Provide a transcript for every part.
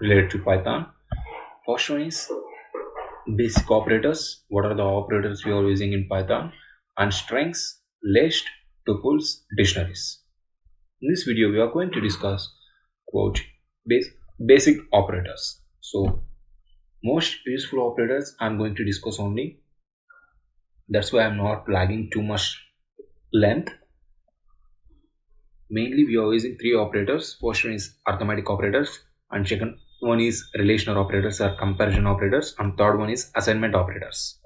related to Python. First one is basic operators. What are the operators we are using in Python? And strings, list, tuples, dictionaries. In this video, we are going to discuss quote basic operators. So most useful operators I'm going to discuss only. That's why I'm not lagging too much length. Mainly we are using three operators. First one is arithmetic operators, and second one is relational operators or comparison operators, and third one is assignment operators.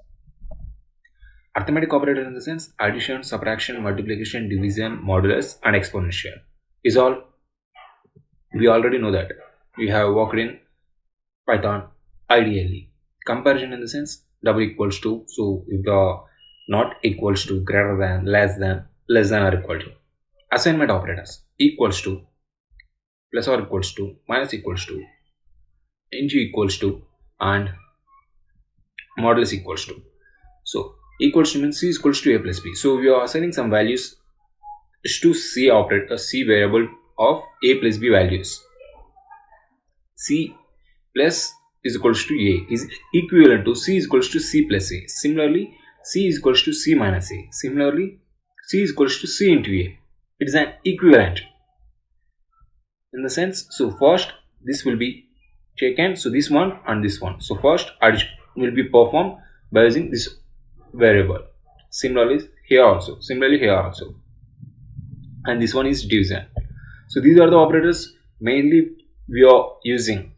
Arithmetic operator in the sense addition, subtraction, multiplication, division, modulus and exponential is all we already know that we have worked in Python ideally. Comparison in the sense double equals to, so if the not equals to, greater than, less than or equal to. Assignment operators equals to, plus or equals to, minus equals to, into equals to, and modulus equals to. So equals to means c equals to a plus b. So we are assigning some values to c operator, c variable of a plus b values. C plus is equals to a is equivalent to c is equals to c plus a. Similarly, c is equals to c minus a. Similarly, c is equals to c into a. It is an equivalent in the sense. So first this will be taken, so this one and this one. So first addition will be performed by using this variable. Similarly here also, and this one is division. So these are the operators mainly we are using.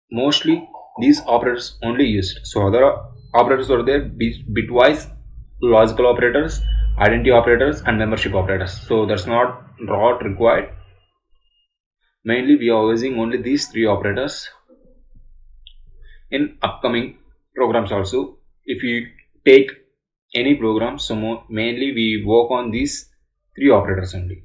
Mostly these operators only used. So other operators are there, bitwise logical operators, identity operators and membership operators. So that's not required. Mainly we are using only these three operators in upcoming programs also. If you take any program, so mainly we work on these three operators only.